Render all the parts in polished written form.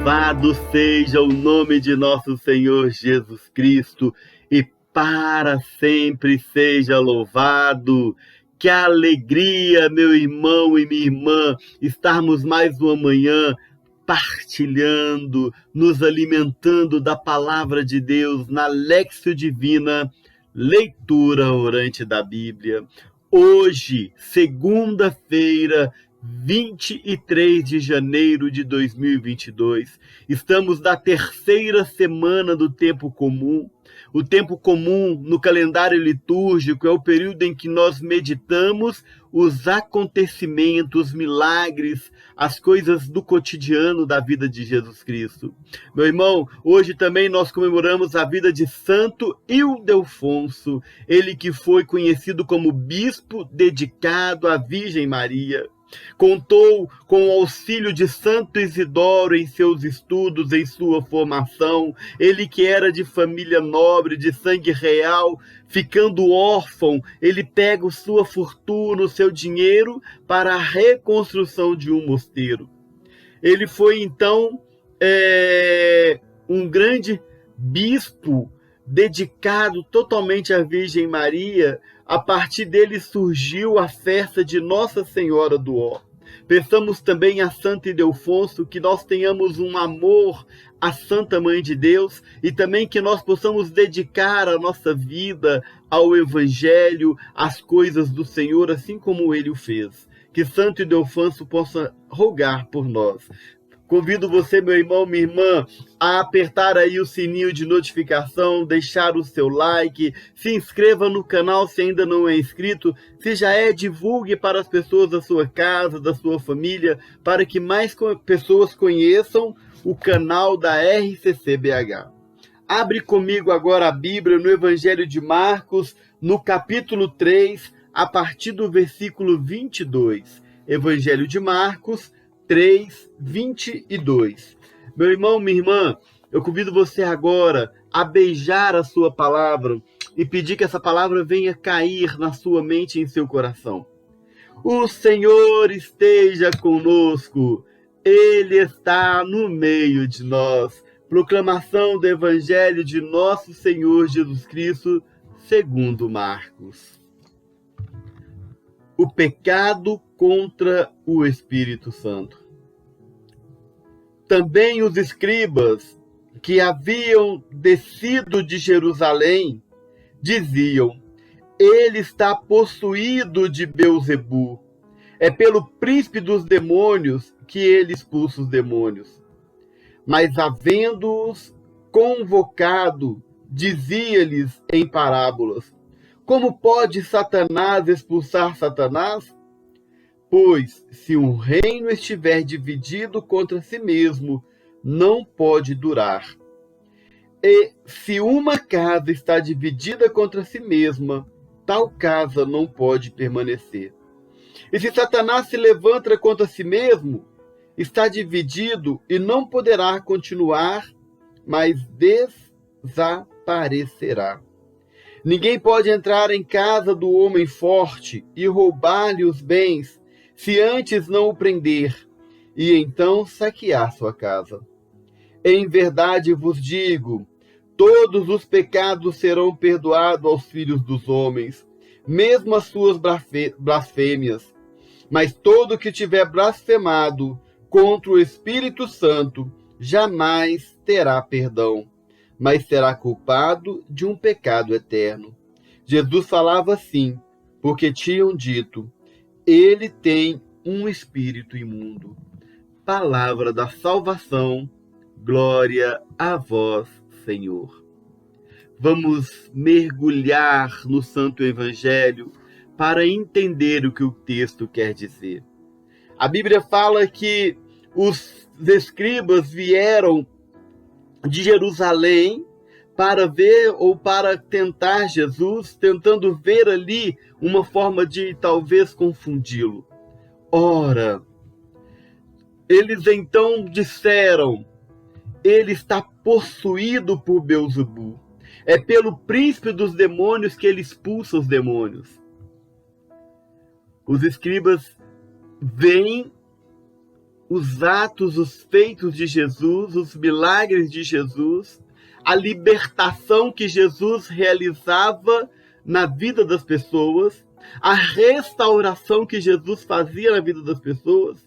Louvado seja o nome de nosso Senhor Jesus Cristo e para sempre seja louvado. Que alegria, meu irmão e minha irmã, estarmos mais uma manhã partilhando, nos alimentando da palavra de Deus na Léxio Divina, leitura orante da Bíblia. Hoje, segunda-feira, 23 de janeiro de 2022. Estamos na terceira semana do tempo comum. O tempo comum no calendário litúrgico é o período em que nós meditamos os acontecimentos, os milagres, as coisas do cotidiano da vida de Jesus Cristo. Meu irmão, hoje também nós comemoramos a vida de Santo Ildefonso, ele que foi conhecido como bispo dedicado à Virgem Maria. Contou com o auxílio de Santo Isidoro em seus estudos, em sua formação. Ele que era de família nobre, de sangue real, ficando órfão, ele pega sua fortuna, o seu dinheiro, para a reconstrução de um mosteiro. Ele foi, então, um grande bispo dedicado totalmente à Virgem Maria. A partir dele surgiu a festa de Nossa Senhora do Ó. Peçamos também a Santo Ildefonso que nós tenhamos um amor à Santa Mãe de Deus e também que nós possamos dedicar a nossa vida ao Evangelho, às coisas do Senhor, assim como ele o fez. Que Santo Ildefonso possa rogar por nós. Convido você, meu irmão, minha irmã, a apertar aí o sininho de notificação, deixar o seu like, se inscreva no canal se ainda não é inscrito, se já é, divulgue para as pessoas da sua casa, da sua família, para que mais pessoas conheçam o canal da RCCBH. Abre comigo agora a Bíblia no Evangelho de Marcos, no capítulo 3, a partir do versículo 22. Evangelho de Marcos 3, 22. Meu irmão, minha irmã, eu convido você agora a beijar a sua palavra e pedir que essa palavra venha cair na sua mente e em seu coração. O Senhor esteja conosco, Ele está no meio de nós. Proclamação do Evangelho de nosso Senhor Jesus Cristo, segundo Marcos. O pecado contra o Espírito Santo. Também os escribas que haviam descido de Jerusalém diziam: ele está possuído de Beelzebu. É pelo príncipe dos demônios que ele expulsa os demônios. Mas havendo-os convocado, dizia-lhes em parábolas: como pode Satanás expulsar Satanás? Pois, se um reino estiver dividido contra si mesmo, não pode durar. E se uma casa está dividida contra si mesma, tal casa não pode permanecer. E se Satanás se levanta contra si mesmo, está dividido e não poderá continuar, mas desaparecerá. Ninguém pode entrar em casa do homem forte e roubar-lhe os bens, se antes não o prender, e então saquear sua casa. Em verdade vos digo, todos os pecados serão perdoados aos filhos dos homens, mesmo as suas blasfêmias. Mas todo que tiver blasfemado contra o Espírito Santo jamais terá perdão, mas será culpado de um pecado eterno. Jesus falava assim, porque tinham dito: ele tem um espírito imundo. Palavra da salvação, glória a vós, Senhor. Vamos mergulhar no Santo Evangelho para entender o que o texto quer dizer. A Bíblia fala que os escribas vieram de Jerusalém para ver ou para tentar Jesus, tentando ver ali uma forma de talvez confundi-lo. Ora, eles então disseram: ele está possuído por Beelzebu. É pelo príncipe dos demônios que ele expulsa os demônios. Os escribas veem os atos, os feitos de Jesus, os milagres de Jesus, a libertação que Jesus realizava na vida das pessoas, a restauração que Jesus fazia na vida das pessoas,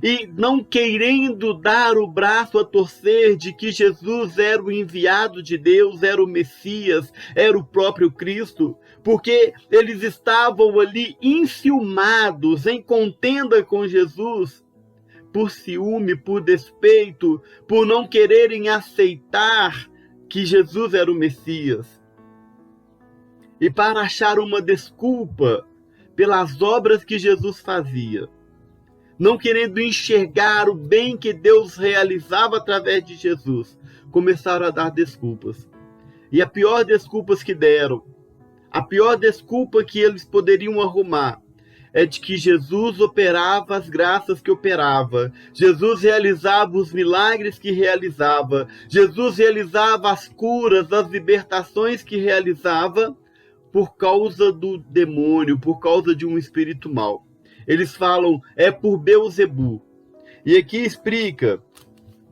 e não querendo dar o braço a torcer de que Jesus era o enviado de Deus, era o Messias, era o próprio Cristo, porque eles estavam ali enciumados, em contenda com Jesus, por ciúme, por despeito, por não quererem aceitar que Jesus era o Messias. E para achar uma desculpa pelas obras que Jesus fazia, não querendo enxergar o bem que Deus realizava através de Jesus, começaram a dar desculpas. E a pior desculpa que deram, a pior desculpa que eles poderiam arrumar, é de que Jesus operava as graças que operava, Jesus realizava os milagres que realizava, Jesus realizava as curas, as libertações que realizava por causa do demônio, por causa de um espírito mau. Eles falam, é por Beelzebu. E aqui explica,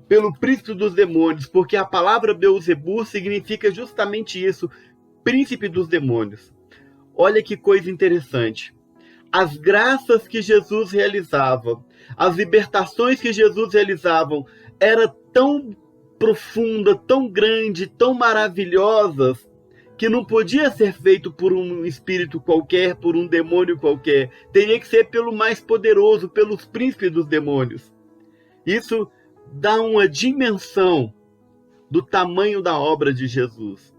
pelo príncipe dos demônios, porque a palavra Beelzebu significa justamente isso, príncipe dos demônios. Olha que coisa interessante. As graças que Jesus realizava, as libertações que Jesus realizava, eram tão profundas, tão grandes, tão maravilhosas, que não podia ser feito por um espírito qualquer, por um demônio qualquer. Teria que ser pelo mais poderoso, pelos príncipes dos demônios. Isso dá uma dimensão do tamanho da obra de Jesus,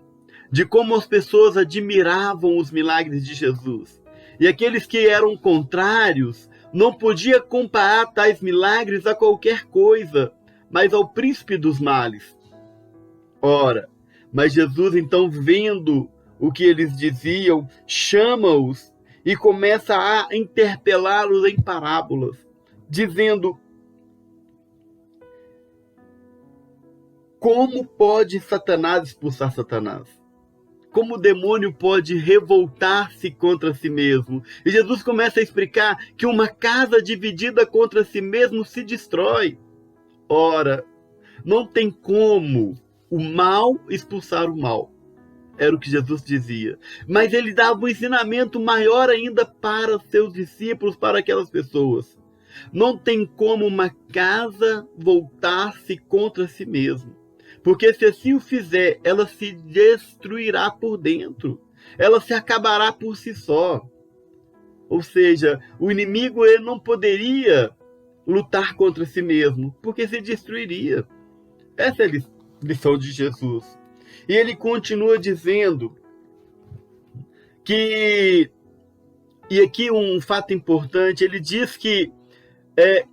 de como as pessoas admiravam os milagres de Jesus. E aqueles que eram contrários não podiam comparar tais milagres a qualquer coisa, mas ao príncipe dos males. Ora, mas Jesus, então, vendo o que eles diziam, chama-os e começa a interpelá-los em parábolas, dizendo: como pode Satanás expulsar Satanás? Como o demônio pode revoltar-se contra si mesmo? E Jesus começa a explicar que uma casa dividida contra si mesmo se destrói. Ora, não tem como o mal expulsar o mal. Era o que Jesus dizia. Mas ele dava um ensinamento maior ainda para seus discípulos, para aquelas pessoas. Não tem como uma casa voltar-se contra si mesma. Porque se assim o fizer, ela se destruirá por dentro. Ela se acabará por si só. Ou seja, o inimigo ele não poderia lutar contra si mesmo, porque se destruiria. Essa é a lição de Jesus. E ele continua dizendo que, e aqui um fato importante, ele diz que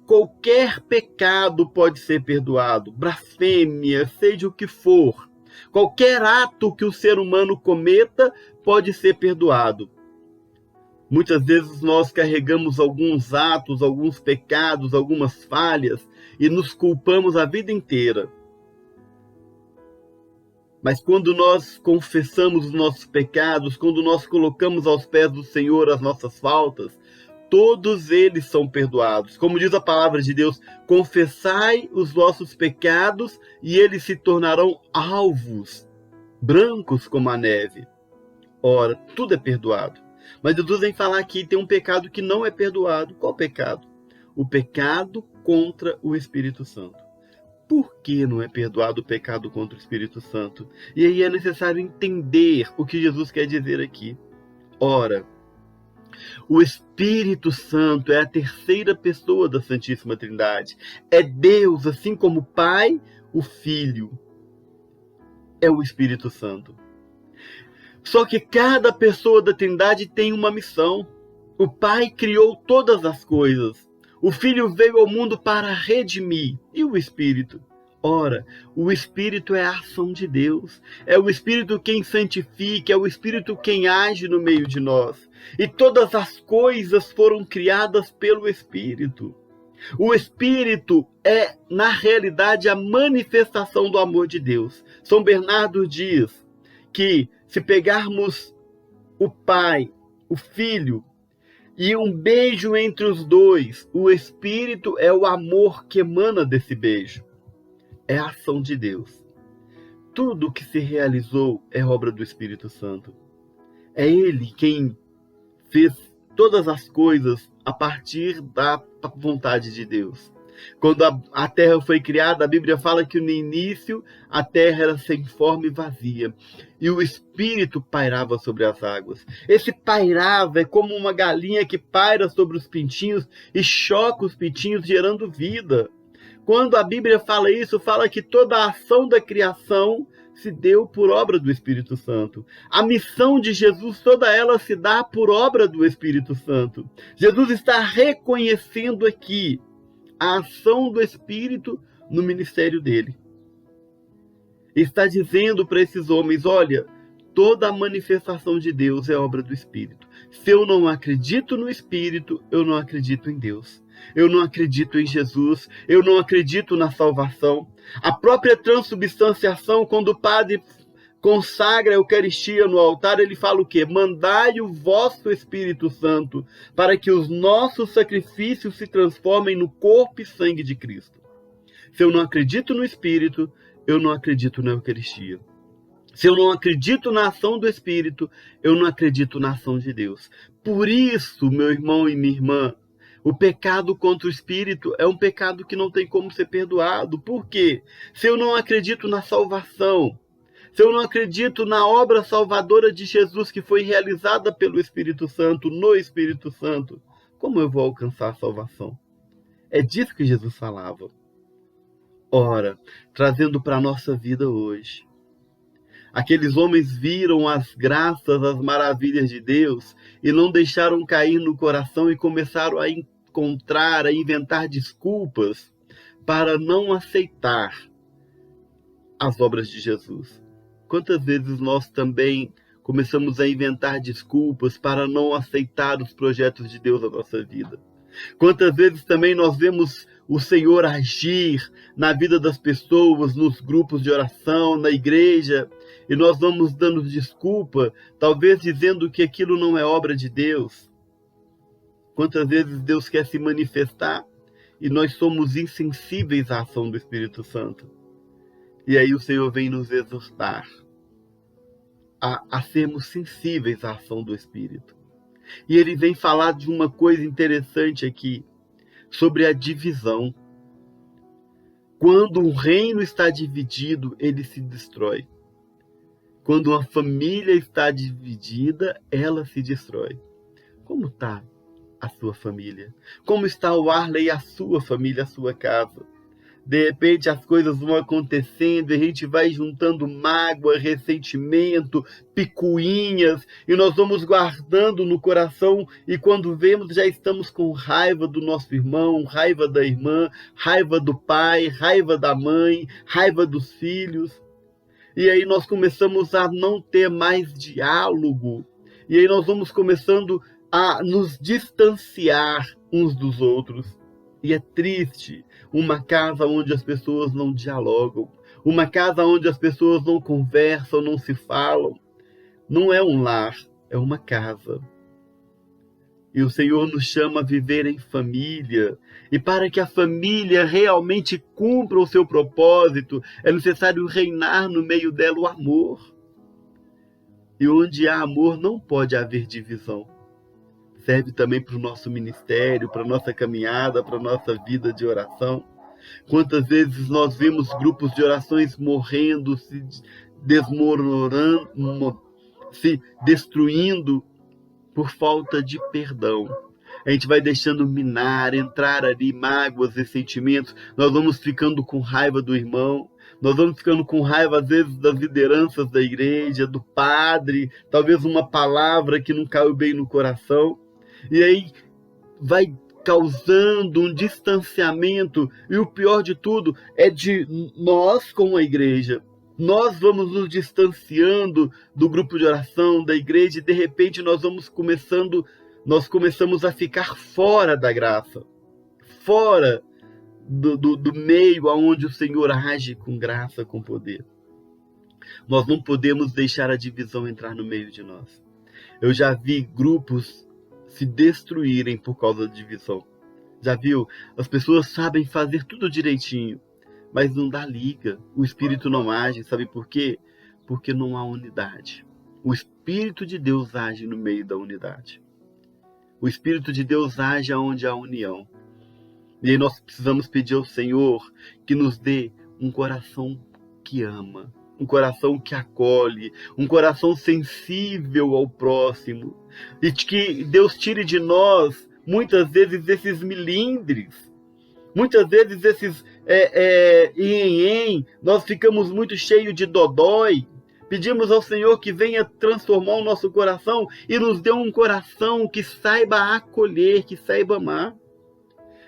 qualquer pecado pode ser perdoado, blasfêmia, seja o que for. Qualquer ato que o ser humano cometa pode ser perdoado. Muitas vezes nós carregamos alguns atos, alguns pecados, algumas falhas e nos culpamos a vida inteira. Mas quando nós confessamos os nossos pecados, quando nós colocamos aos pés do Senhor as nossas faltas, todos eles são perdoados. Como diz a palavra de Deus, confessai os vossos pecados e eles se tornarão alvos, brancos como a neve. Ora, tudo é perdoado. Mas Jesus vem falar aqui, tem um pecado que não é perdoado. Qual pecado? O pecado contra o Espírito Santo. Por que não é perdoado o pecado contra o Espírito Santo? E aí é necessário entender o que Jesus quer dizer aqui. Ora, o Espírito Santo é a terceira pessoa da Santíssima Trindade. É Deus, assim como o Pai, o Filho. É o Espírito Santo. Só que cada pessoa da Trindade tem uma missão. O Pai criou todas as coisas. O Filho veio ao mundo para redimir. E o Espírito? Ora, o Espírito é a ação de Deus. É o Espírito quem santifica, é o Espírito quem age no meio de nós. E todas as coisas foram criadas pelo Espírito. O Espírito é, na realidade, a manifestação do amor de Deus. São Bernardo diz que, se pegarmos o Pai, o Filho, e um beijo entre os dois. O Espírito é o amor que emana desse beijo. É a ação de Deus. Tudo que se realizou é obra do Espírito Santo. É Ele quem fez todas as coisas a partir da vontade de Deus. Quando a terra foi criada, a Bíblia fala que no início a terra era sem forma e vazia, e o Espírito pairava sobre as águas. Esse pairava é como uma galinha que paira sobre os pintinhos e choca os pintinhos, gerando vida. Quando a Bíblia fala isso, fala que toda a ação da criação se deu por obra do Espírito Santo. A missão de Jesus, toda ela se dá por obra do Espírito Santo. Jesus está reconhecendo aqui a ação do Espírito no ministério dele. Está dizendo para esses homens, olha, toda a manifestação de Deus é obra do Espírito. Se eu não acredito no Espírito, eu não acredito em Deus. Eu não acredito em Jesus, eu não acredito na salvação. A própria transubstanciação, quando o padre consagra a Eucaristia no altar, ele fala o quê? Mandai o vosso Espírito Santo para que os nossos sacrifícios se transformem no corpo e sangue de Cristo. Se eu não acredito no Espírito, eu não acredito na Eucaristia. Se eu não acredito na ação do Espírito, eu não acredito na ação de Deus. Por isso, meu irmão e minha irmã, o pecado contra o Espírito é um pecado que não tem como ser perdoado. Por quê? Se eu não acredito na salvação, se eu não acredito na obra salvadora de Jesus que foi realizada pelo Espírito Santo, no Espírito Santo, como eu vou alcançar a salvação? É disso que Jesus falava. Ora, trazendo para a nossa vida hoje, aqueles homens viram as graças, as maravilhas de Deus e não deixaram cair no coração e começaram a encontrar, a inventar desculpas para não aceitar as obras de Jesus. Quantas vezes nós também começamos a inventar desculpas para não aceitar os projetos de Deus na nossa vida? Quantas vezes também nós vemos o Senhor agir na vida das pessoas, nos grupos de oração, na igreja, e nós vamos dando desculpa, talvez dizendo que aquilo não é obra de Deus. Quantas vezes Deus quer se manifestar e nós somos insensíveis à ação do Espírito Santo? E aí o Senhor vem nos exortar a sermos sensíveis à ação do Espírito. E ele vem falar de uma coisa interessante aqui, sobre a divisão. Quando um reino está dividido, ele se destrói. Quando uma família está dividida, ela se destrói. Como está a sua família? Como está o Arley, a sua família, a sua casa? De repente as coisas vão acontecendo, a gente vai juntando mágoa, ressentimento, picuinhas, e nós vamos guardando no coração, e quando vemos já estamos com raiva do nosso irmão, raiva da irmã, raiva do pai, raiva da mãe, raiva dos filhos. E aí nós começamos a não ter mais diálogo, e aí nós vamos começando a nos distanciar uns dos outros. E é triste uma casa onde as pessoas não dialogam, uma casa onde as pessoas não conversam, não se falam. Não é um lar, é uma casa. E o Senhor nos chama a viver em família. E para que a família realmente cumpra o seu propósito, é necessário reinar no meio dela o amor. E onde há amor não pode haver divisão. Serve também para o nosso ministério, para a nossa caminhada, para a nossa vida de oração. Quantas vezes nós vemos grupos de orações morrendo, se desmoronando, se destruindo por falta de perdão. A gente vai deixando minar, entrar ali mágoas e sentimentos. Nós vamos ficando com raiva do irmão. Nós vamos ficando com raiva, às vezes, das lideranças da igreja, do padre. Talvez uma palavra que não caiu bem no coração. E aí vai causando um distanciamento. E o pior de tudo é de nós com a igreja. Nós vamos nos distanciando do grupo de oração, da igreja, e de repente nós começamos a ficar fora da graça, fora do meio aonde o Senhor age com graça, com poder. Nós não podemos deixar a divisão entrar no meio de nós. Eu já vi grupos se destruírem por causa da divisão. Já viu? As pessoas sabem fazer tudo direitinho, mas não dá liga. O Espírito não age. Sabe por quê? Porque não há unidade. O Espírito de Deus age no meio da unidade. O Espírito de Deus age onde há união. E aí nós precisamos pedir ao Senhor que nos dê um coração que ama, um coração que acolhe, um coração sensível ao próximo. E que Deus tire de nós, muitas vezes, esses milindres. Muitas vezes esses nós ficamos muito cheios de dodói. Pedimos ao Senhor que venha transformar o nosso coração e nos dê um coração que saiba acolher, que saiba amar.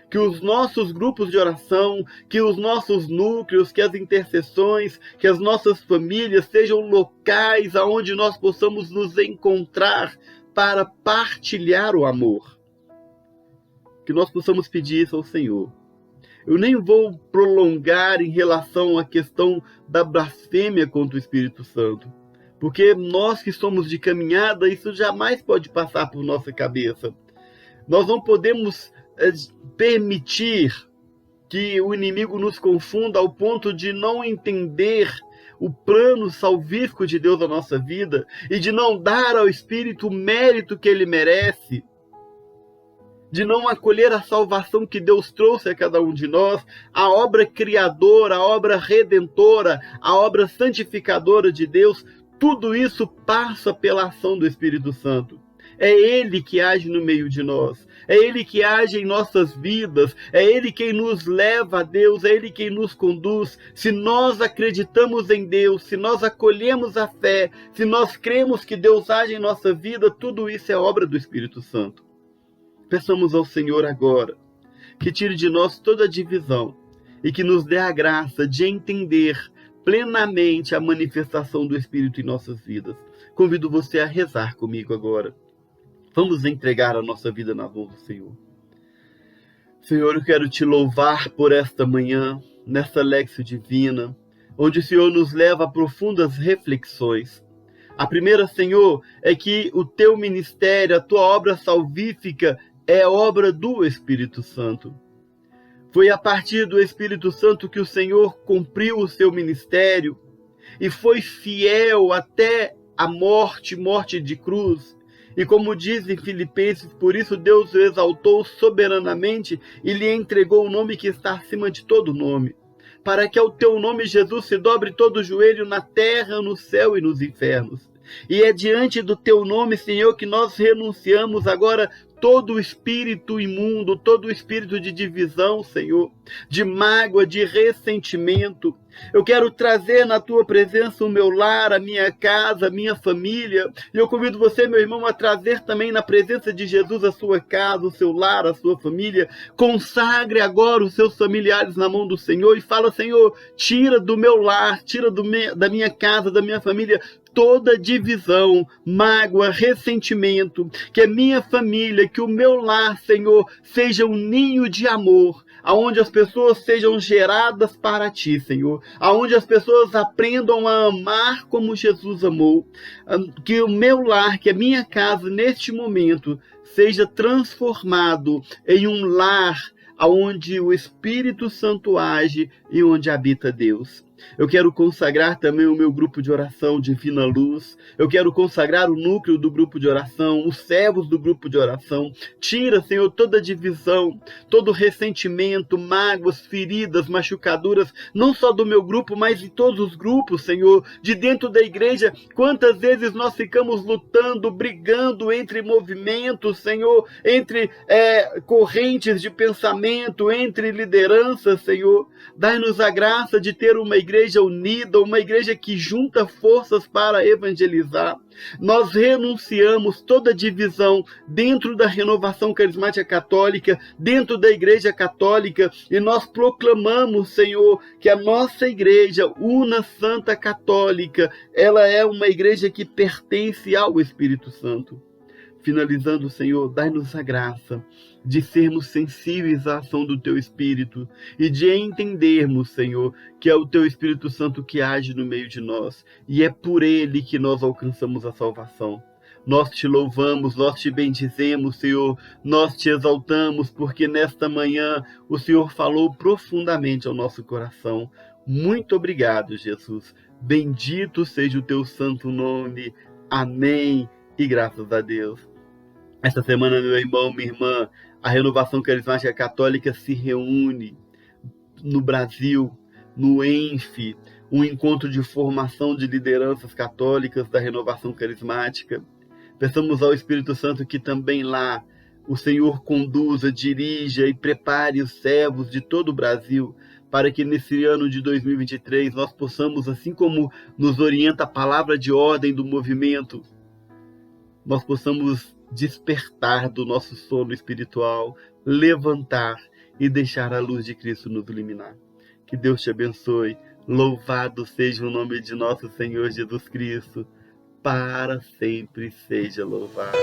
Que os nossos grupos de oração, que os nossos núcleos, que as intercessões, que as nossas famílias sejam locais aonde nós possamos nos encontrar para partilhar o amor. Que nós possamos pedir isso ao Senhor. Eu nem vou prolongar em relação à questão da blasfêmia contra o Espírito Santo, porque nós que somos de caminhada, isso jamais pode passar por nossa cabeça. Nós não podemos permitir que o inimigo nos confunda ao ponto de não entender o plano salvífico de Deus na nossa vida e de não dar ao Espírito o mérito que ele merece, de não acolher a salvação que Deus trouxe a cada um de nós, a obra criadora, a obra redentora, a obra santificadora de Deus. Tudo isso passa pela ação do Espírito Santo. É Ele que age no meio de nós. É Ele que age em nossas vidas. É Ele quem nos leva a Deus. É Ele quem nos conduz. Se nós acreditamos em Deus, se nós acolhemos a fé, se nós cremos que Deus age em nossa vida, tudo isso é obra do Espírito Santo. Peçamos ao Senhor agora que tire de nós toda a divisão e que nos dê a graça de entender plenamente a manifestação do Espírito em nossas vidas. Convido você a rezar comigo agora. Vamos entregar a nossa vida na mão do Senhor. Senhor, eu quero te louvar por esta manhã, nesta Léxio Divina, onde o Senhor nos leva a profundas reflexões. A primeira, Senhor, é que o teu ministério, a tua obra salvífica, é obra do Espírito Santo. Foi a partir do Espírito Santo que o Senhor cumpriu o seu ministério e foi fiel até a morte de cruz. E como diz em Filipenses, por isso Deus o exaltou soberanamente e lhe entregou o nome que está acima de todo nome, para que ao teu nome, Jesus, se dobre todo o joelho na terra, no céu e nos infernos. E é diante do teu nome, Senhor, que nós renunciamos agora todo o espírito imundo, todo o espírito de divisão, Senhor, de mágoa, de ressentimento. Eu quero trazer na tua presença o meu lar, a minha casa, a minha família. E eu convido você, meu irmão, a trazer também na presença de Jesus a sua casa, o seu lar, a sua família. Consagre agora os seus familiares na mão do Senhor e fala: Senhor, tira do meu lar, tira da minha casa, da minha família, toda divisão, mágoa, ressentimento. Que a minha família, que o meu lar, Senhor, seja um ninho de amor, aonde as pessoas sejam geradas para ti, Senhor, aonde as pessoas aprendam a amar como Jesus amou. Que o meu lar, que a minha casa, neste momento, seja transformado em um lar aonde o Espírito Santo age e onde habita Deus. Eu quero consagrar também o meu grupo de oração Divina Luz. Eu quero consagrar o núcleo do grupo de oração, os servos do grupo de oração. Tira, Senhor, toda divisão, todo ressentimento, mágoas, feridas, machucaduras, não só do meu grupo, mas de todos os grupos, Senhor, de dentro da igreja. Quantas vezes nós ficamos lutando, brigando entre movimentos, Senhor, entre correntes de pensamento, entre lideranças, Senhor. Dai-nos a graça de ter uma igreja unida, uma igreja que junta forças para evangelizar. Nós renunciamos toda divisão dentro da renovação carismática católica, dentro da igreja católica, e nós proclamamos, Senhor, que a nossa igreja, una, santa, católica, ela é uma igreja que pertence ao Espírito Santo. Finalizando, Senhor, dai-nos a graça de sermos sensíveis à ação do Teu Espírito e de entendermos, Senhor, que é o Teu Espírito Santo que age no meio de nós e é por Ele que nós alcançamos a salvação. Nós te louvamos, nós te bendizemos, Senhor, nós te exaltamos, porque nesta manhã o Senhor falou profundamente ao nosso coração. Muito obrigado, Jesus. Bendito seja o teu santo nome. Amém. E graças a Deus. Esta semana, meu irmão, minha irmã, a Renovação Carismática Católica se reúne no Brasil, no ENF, um encontro de formação de lideranças católicas da Renovação Carismática. Peçamos ao Espírito Santo que também lá o Senhor conduza, dirija e prepare os servos de todo o Brasil para que nesse ano de 2023 nós possamos, assim como nos orienta a palavra de ordem do movimento, nós possamos despertar do nosso sono espiritual, levantar e deixar a luz de Cristo nos iluminar. Que Deus te abençoe. Louvado seja o nome de nosso Senhor Jesus Cristo. Para sempre seja louvado.